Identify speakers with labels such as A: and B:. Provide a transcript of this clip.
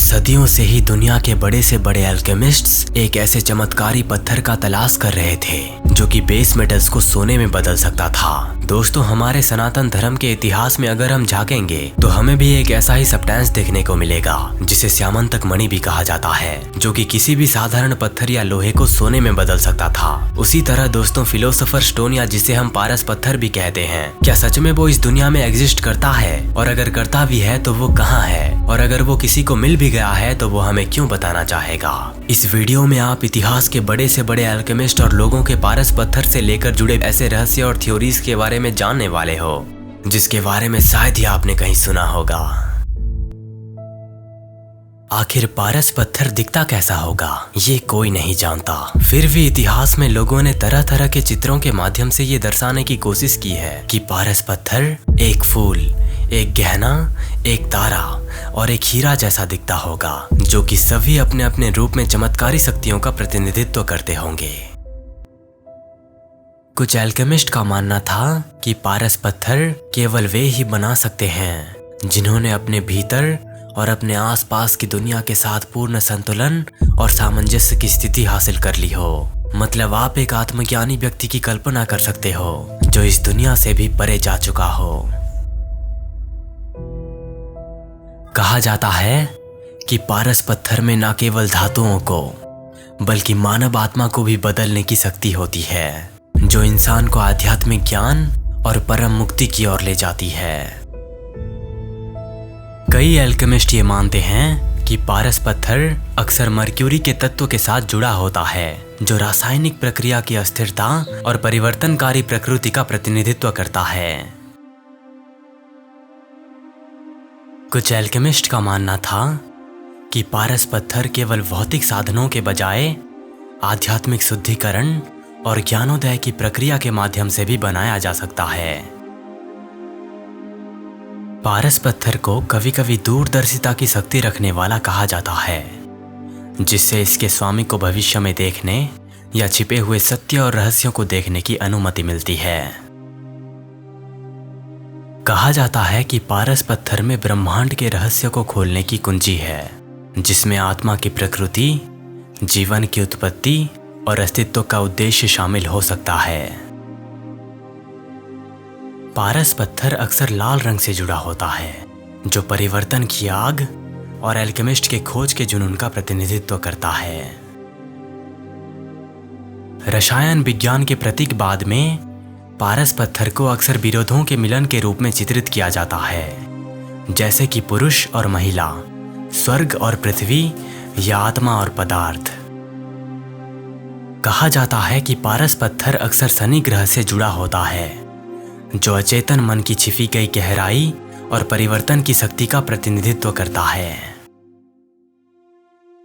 A: सदियों से ही दुनिया के बड़े से बड़े अल्केमिस्ट्स एक ऐसे चमत्कारी पत्थर का तलाश कर रहे थे जो कि बेस मेटल्स को सोने में बदल सकता था। दोस्तों, हमारे सनातन धर्म के इतिहास में अगर हम झांकेंगे तो हमें भी एक ऐसा ही सब्सटेंस देखने को मिलेगा जिसे श्यामंतक मणि भी कहा जाता है, जो कि किसी भी साधारण पत्थर या लोहे को सोने में बदल सकता था। उसी तरह दोस्तों, फिलोसोफर स्टोन या जिसे हम पारस पत्थर भी कहते हैं, क्या सच में वो इस दुनिया में एग्जिस्ट करता है? और अगर करता भी है तो वो कहाँ है? और अगर वो किसी को मिल भी गया है तो वो हमें क्यों बताना चाहेगा? इस वीडियो में आप इतिहास के बड़े से बड़े अल्केमिस्ट और लोगों के पारस पत्थर से लेकर जुड़े ऐसे रहस्य और थ्योरीज के बारे में जानने वाले हो जिसके बारे में शायद ही आपने कहीं सुना होगा। आखिर पारस पत्थर दिखता कैसा होगा, ये कोई नहीं जानता। फिर भी इतिहास में लोगों ने तरह तरह के चित्रों के माध्यम से ये दर्शाने की कोशिश की है कि पारस पत्थर एक फूल, एक गहना, एक तारा और एक हीरा जैसा दिखता होगा, जो कि सभी अपने अपने रूप में चमत्कारी शक्तियों का प्रतिनिधित्व करते होंगे। कुछ एल्केमिस्ट का मानना था कि पारस पत्थर केवल वे ही बना सकते हैं जिन्होंने अपने भीतर और अपने आसपास की दुनिया के साथ पूर्ण संतुलन और सामंजस्य की स्थिति हासिल कर ली हो। मतलब आप एक आत्मज्ञानी व्यक्ति की कल्पना कर सकते हो जो इस दुनिया से भी परे जा चुका हो। कहा जाता है कि पारस पत्थर में न केवल धातुओं को बल्कि मानव आत्मा को भी बदलने की शक्ति होती है, जो इंसान को आध्यात्मिक ज्ञान और परम मुक्ति की ओर ले जाती है। कई एल्केमिस्ट ये मानते हैं कि पारस पत्थर अक्सर मर्क्यूरी के तत्व के साथ जुड़ा होता है, जो रासायनिक प्रक्रिया की अस्थिरता और परिवर्तनकारी प्रकृति का प्रतिनिधित्व करता है। कुछ एल्केमिस्ट का मानना था कि पारस पत्थर केवल भौतिक साधनों के बजाय आध्यात्मिक शुद्धिकरण और ज्ञानोदय की प्रक्रिया के माध्यम से भी बनाया जा सकता है। पारस पत्थर को कभी कभी दूरदर्शिता की शक्ति रखने वाला कहा जाता है, जिससे इसके स्वामी को भविष्य में देखने या छिपे हुए सत्य और रहस्यों को देखने की अनुमति मिलती है। कहा जाता है कि पारस पत्थर में ब्रह्मांड के रहस्य को खोलने की कुंजी है, जिसमें आत्मा की प्रकृति, जीवन की उत्पत्ति और अस्तित्व का उद्देश्य शामिल हो सकता है। पारस पत्थर अक्सर लाल रंग से जुड़ा होता है, जो परिवर्तन की आग और एल्केमिस्ट के खोज के जुनून का प्रतिनिधित्व करता है। रसायन विज्ञान के प्रतीक बाद में पारस पत्थर को अक्सर विरोधों के मिलन के रूप में चित्रित किया जाता है, जैसे कि पुरुष और महिला, स्वर्ग और पृथ्वी या आत्मा और पदार्थ। कहा जाता है कि पारस पत्थर अक्सर शनि ग्रह से जुड़ा होता है, जो अचेतन मन की छिपी गई गहराई और परिवर्तन की शक्ति का प्रतिनिधित्व करता है।